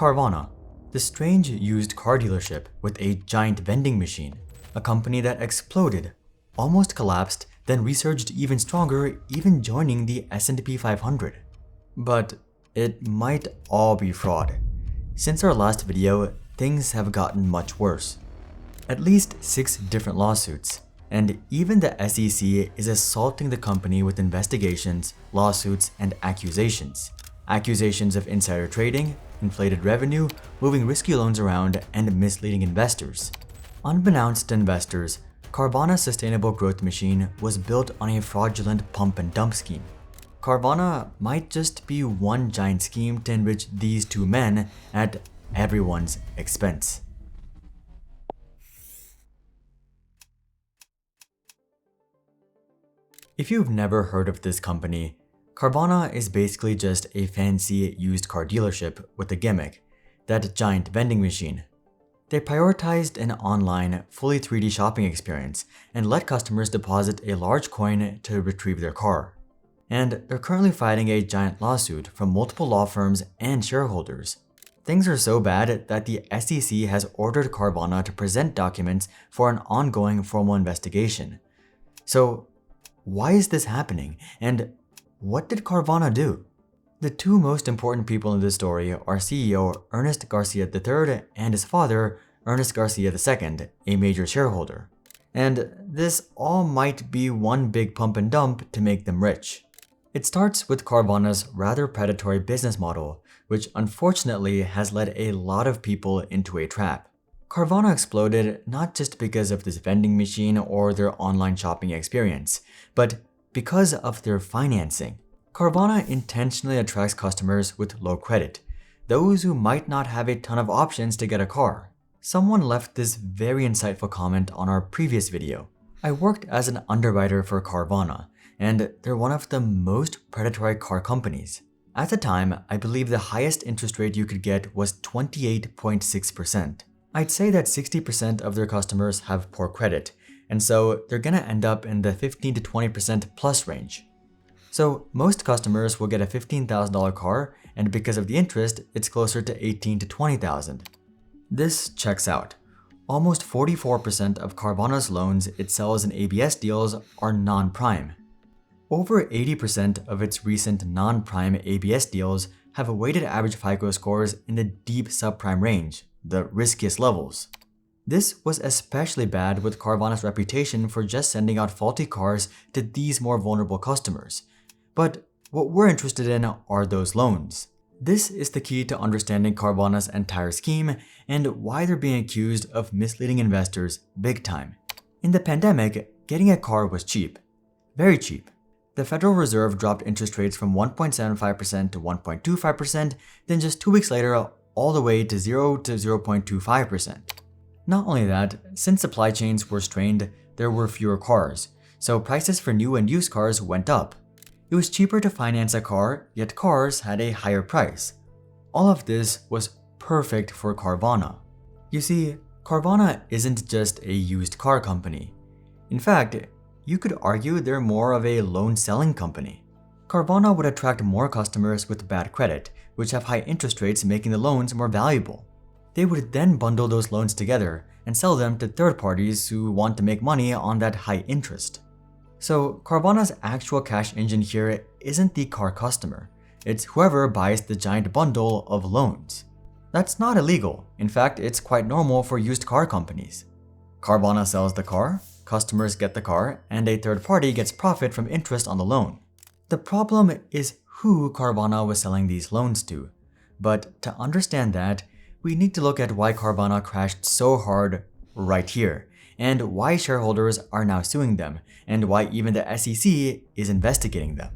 Carvana, the strange used car dealership with a giant vending machine, a company that exploded, almost collapsed, then resurged even stronger, even joining the S&P 500. But it might all be fraud. Since our last video, things have gotten much worse. At least 6 different lawsuits, and even the SEC is assaulting the company with investigations, lawsuits, and accusations. Accusations of insider trading, inflated revenue, moving risky loans around, and misleading investors. Unbeknownst to investors, Carvana's sustainable growth machine was built on a fraudulent pump and dump scheme. Carvana might just be one giant scheme to enrich these two men at everyone's expense. If you've never heard of this company, Carvana is basically just a fancy used car dealership with a gimmick, that giant vending machine. They prioritized an online, fully 3D shopping experience and let customers deposit a large coin to retrieve their car. And they're currently fighting a giant lawsuit from multiple law firms and shareholders. Things are so bad that the SEC has ordered Carvana to present documents for an ongoing formal investigation. So, why is this happening, and what did Carvana do? The two most important people in this story are CEO Ernest Garcia III and his father, Ernest Garcia II, a major shareholder. And this all might be one big pump and dump to make them rich. It starts with Carvana's rather predatory business model, which unfortunately has led a lot of people into a trap. Carvana exploded not just because of this vending machine or their online shopping experience, but because of their financing. Carvana intentionally attracts customers with low credit, those who might not have a ton of options to get a car. Someone left this very insightful comment on our previous video. I worked as an underwriter for Carvana, and they're one of the most predatory car companies. At the time, I believe the highest interest rate you could get was 28.6%. I'd say that 60% of their customers have poor credit, and so they're gonna end up in the 15 to 20% plus range. So most customers will get a $15,000 car, and because of the interest, it's closer to $18,000 to $20,000. This checks out. Almost 44% of Carvana's loans it sells in ABS deals are non-prime. Over 80% of its recent non-prime ABS deals have a weighted average FICO scores in the deep subprime range, the riskiest levels. This was especially bad with Carvana's reputation for just sending out faulty cars to these more vulnerable customers. But what we're interested in are those loans. This is the key to understanding Carvana's entire scheme and why they're being accused of misleading investors big time. In the pandemic, getting a car was cheap. Very cheap. The Federal Reserve dropped interest rates from 1.75% to 1.25%, then just 2 weeks later, all the way to 0 to 0.25%. Not only that, since supply chains were strained, there were fewer cars, so prices for new and used cars went up. It was cheaper to finance a car, yet cars had a higher price. All of this was perfect for Carvana. You see, Carvana isn't just a used car company. In fact, you could argue they're more of a loan selling company. Carvana would attract more customers with bad credit, which have high interest rates making the loans more valuable. They would then bundle those loans together and sell them to third parties who want to make money on that high interest. So Carvana's actual cash engine here isn't the car customer, it's whoever buys the giant bundle of loans. That's not illegal. In fact, it's quite normal for used car companies. Carvana sells the car, customers get the car, and a third party gets profit from interest on the loan. The problem is who Carvana was selling these loans to. But to understand that, we need to look at why Carvana crashed so hard right here, and why shareholders are now suing them, and why even the SEC is investigating them.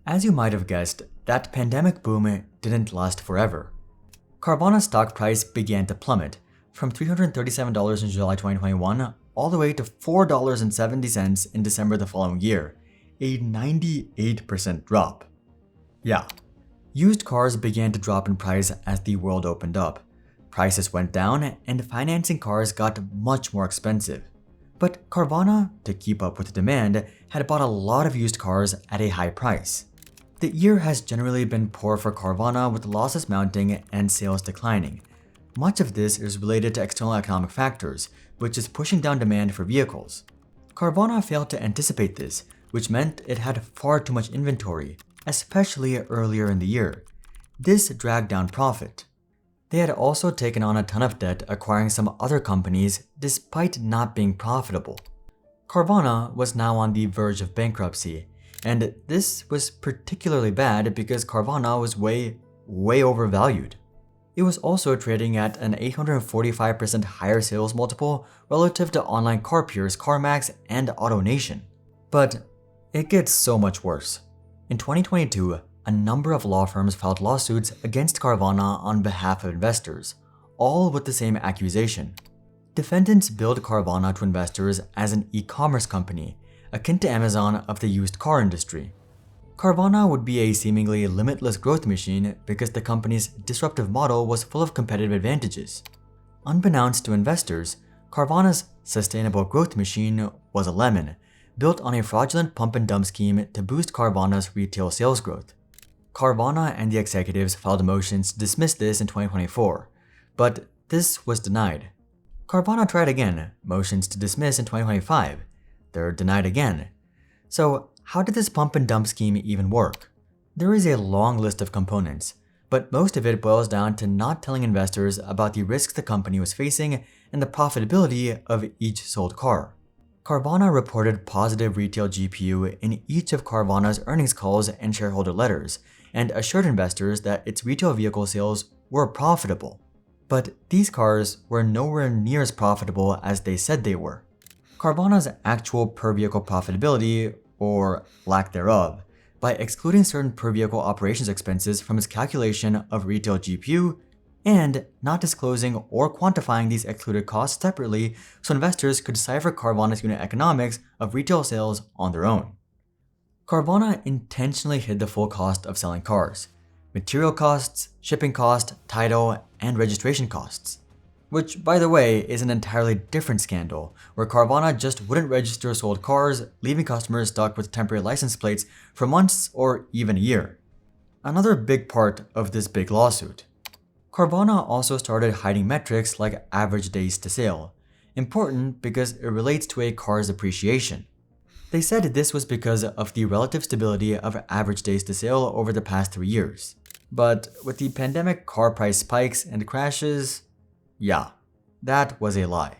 As you might have guessed, that pandemic boom didn't last forever. Carvana's stock price began to plummet from $337 in July 2021 all the way to $4.70 in December the following year, a 98% drop. Yeah, used cars began to drop in price as the world opened up. Prices went down and financing cars got much more expensive. But Carvana, to keep up with demand, had bought a lot of used cars at a high price. The year has generally been poor for Carvana, with losses mounting and sales declining. Much of this is related to external economic factors, which is pushing down demand for vehicles. Carvana failed to anticipate this, which meant it had far too much inventory, especially earlier in the year. This dragged down profit. They had also taken on a ton of debt acquiring some other companies despite not being profitable. Carvana was now on the verge of bankruptcy, and this was particularly bad because Carvana was way overvalued. It was also trading at an 845% higher sales multiple relative to online car peers CarMax and AutoNation. But it gets so much worse. In 2022, a number of law firms filed lawsuits against Carvana on behalf of investors, all with the same accusation. Defendants billed Carvana to investors as an e-commerce company, akin to Amazon of the used car industry. Carvana would be a seemingly limitless growth machine because the company's disruptive model was full of competitive advantages. Unbeknownst to investors, Carvana's sustainable growth machine was a lemon, built on a fraudulent pump and dump scheme to boost Carvana's retail sales growth. Carvana and the executives filed motions to dismiss this in 2024, but this was denied. Carvana tried again, motions to dismiss in 2025. They're denied again. So how did this pump and dump scheme even work? There is a long list of components, but most of it boils down to not telling investors about the risks the company was facing and the profitability of each sold car. Carvana reported positive retail GPU in each of Carvana's earnings calls and shareholder letters, and assured investors that its retail vehicle sales were profitable. But these cars were nowhere near as profitable as they said they were. Carvana's actual per-vehicle profitability, or lack thereof, by excluding certain per-vehicle operations expenses from its calculation of retail GPU, and not disclosing or quantifying these excluded costs separately so investors could decipher Carvana's unit economics of retail sales on their own. Carvana intentionally hid the full cost of selling cars: material costs, shipping cost, title, and registration costs. Which, by the way, is an entirely different scandal, where Carvana just wouldn't register sold cars, leaving customers stuck with temporary license plates for months or even a year. Another big part of this big lawsuit. Carvana also started hiding metrics like average days to sale, important because it relates to a car's appreciation. They said this was because of the relative stability of average days to sale over the past 3 years. But with the pandemic car price spikes and crashes, yeah, that was a lie.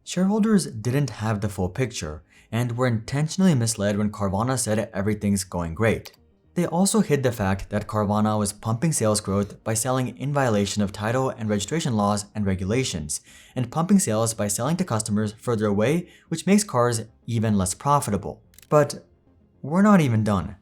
Shareholders didn't have the full picture and were intentionally misled when Carvana said everything's going great. They also hid the fact that Carvana was pumping sales growth by selling in violation of title and registration laws and regulations, and pumping sales by selling to customers further away, which makes cars even less profitable. But we're not even done.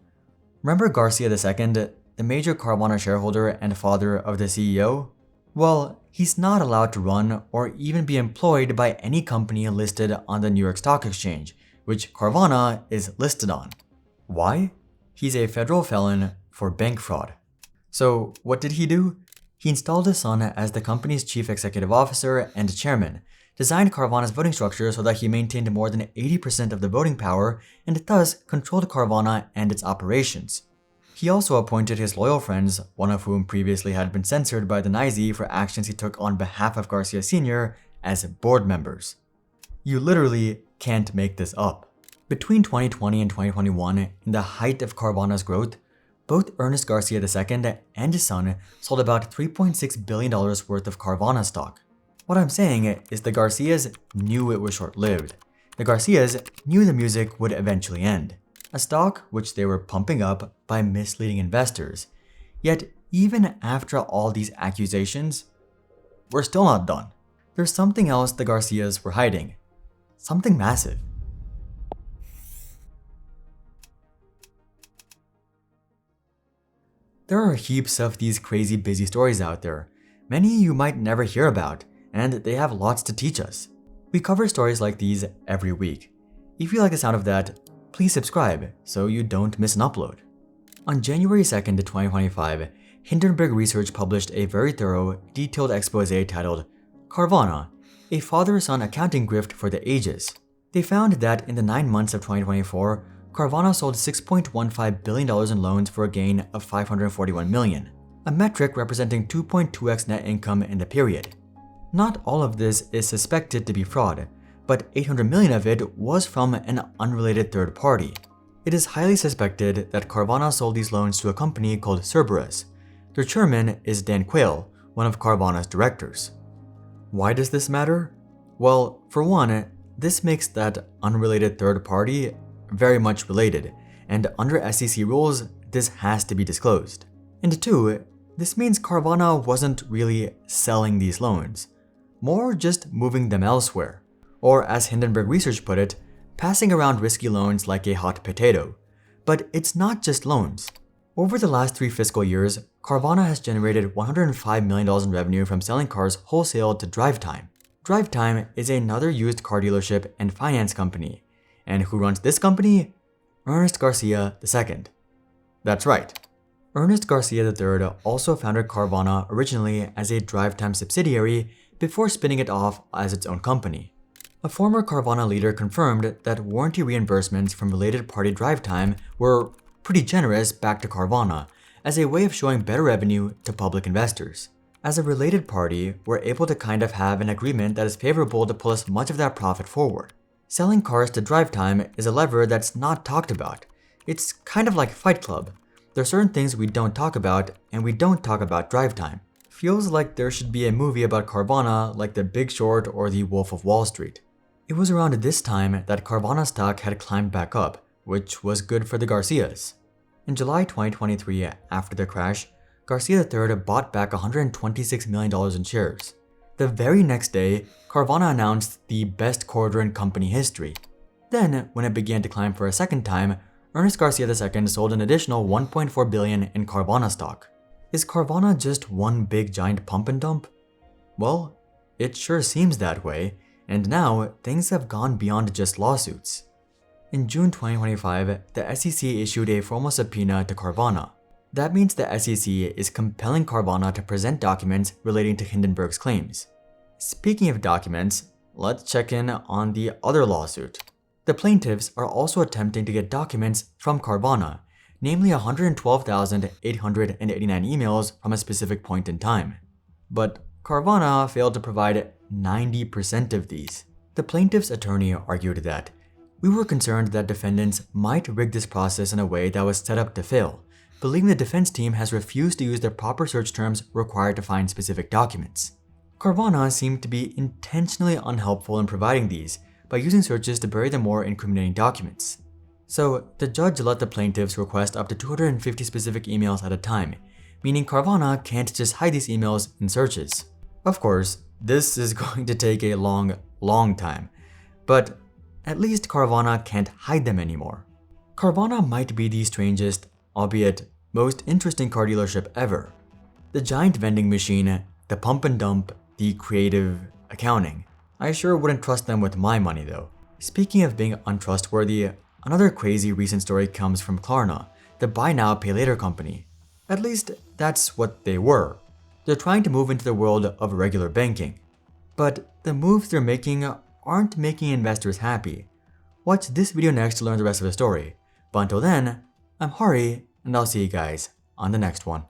Remember Garcia II, the major Carvana shareholder and father of the CEO? Well, he's not allowed to run or even be employed by any company listed on the New York Stock Exchange, which Carvana is listed on. Why? He's a federal felon for bank fraud. So what did he do? He installed his son as the company's chief executive officer and chairman, designed Carvana's voting structure so that he maintained more than 80% of the voting power and thus controlled Carvana and its operations. He also appointed his loyal friends, one of whom previously had been censored by the NYSE for actions he took on behalf of Garcia Sr., as board members. You literally can't make this up. Between 2020 and 2021, in the height of Carvana's growth, both Ernest Garcia II and his son sold about $3.6 billion worth of Carvana stock. What I'm saying is the Garcias knew it was short-lived. The Garcias knew the music would eventually end, a stock which they were pumping up by misleading investors. Yet, even after all these accusations, we're still not done. There's something else the Garcias were hiding. Something massive. There are heaps of these crazy busy stories out there, many you might never hear about, and they have lots to teach us. We cover stories like these every week. If you like the sound of that, please subscribe so you don't miss an upload. On January 2nd, 2025, Hindenburg Research published a very thorough, detailed expose titled Carvana, a father-son accounting grift for the ages. They found that in the 9 months of 2024, Carvana sold $6.15 billion in loans for a gain of $541 million, a metric representing 2.2x net income in the period. Not all of this is suspected to be fraud, but $800 million of it was from an unrelated third party. It is highly suspected that Carvana sold these loans to a company called Cerberus. Their chairman is Dan Quayle, one of Carvana's directors. Why does this matter? Well, for one, this makes that unrelated third party very much related, and under SEC rules, this has to be disclosed. And two, this means Carvana wasn't really selling these loans, more just moving them elsewhere, or as Hindenburg Research put it, passing around risky loans like a hot potato. But it's not just loans. Over the last 3 fiscal years, Carvana has generated $105 million in revenue from selling cars wholesale to DriveTime. DriveTime is another used car dealership and finance company. And who runs this company? Ernest Garcia II. That's right. Ernest Garcia III also founded Carvana originally as a DriveTime subsidiary before spinning it off as its own company. A former Carvana leader confirmed that warranty reimbursements from related party DriveTime were pretty generous back to Carvana as a way of showing better revenue to public investors. As a related party, we're able to kind of have an agreement that is favorable to pull as much of that profit forward. Selling cars to DriveTime is a lever that's not talked about. It's kind of like Fight Club. There are certain things we don't talk about, and we don't talk about DriveTime. Feels like there should be a movie about Carvana like The Big Short or The Wolf of Wall Street. It was around this time that Carvana stock had climbed back up, which was good for the Garcias. In July 2023, after the crash, Garcia III bought back $126 million in shares. The very next day, Carvana announced the best quarter in company history. Then, when it began to climb for a second time, Ernest Garcia II sold an additional $1.4 billion in Carvana stock. Is Carvana just one big giant pump and dump? Well, it sure seems that way, and now things have gone beyond just lawsuits. In June 2025, the SEC issued a formal subpoena to Carvana. That means the SEC is compelling Carvana to present documents relating to Hindenburg's claims. Speaking of documents, let's check in on the other lawsuit. The plaintiffs are also attempting to get documents from Carvana, namely 112,889 emails from a specific point in time. But Carvana failed to provide 90% of these. The plaintiff's attorney argued that, "We were concerned that defendants might rig this process in a way that was set up to fail, believing the defense team has refused to use the proper search terms required to find specific documents." Carvana seemed to be intentionally unhelpful in providing these by using searches to bury the more incriminating documents. So the judge let the plaintiffs request up to 250 specific emails at a time, meaning Carvana can't just hide these emails in searches. Of course, this is going to take a long time, but at least Carvana can't hide them anymore. Carvana might be the strangest, albeit most interesting car dealership ever. The giant vending machine, the pump and dump, the creative accounting. I sure wouldn't trust them with my money though. Speaking of being untrustworthy, another crazy recent story comes from Klarna, the buy now pay later company. At least that's what they were. They're trying to move into the world of regular banking. But the moves they're making aren't making investors happy. Watch this video next to learn the rest of the story. But until then, I'm Hari, and I'll see you guys on the next one.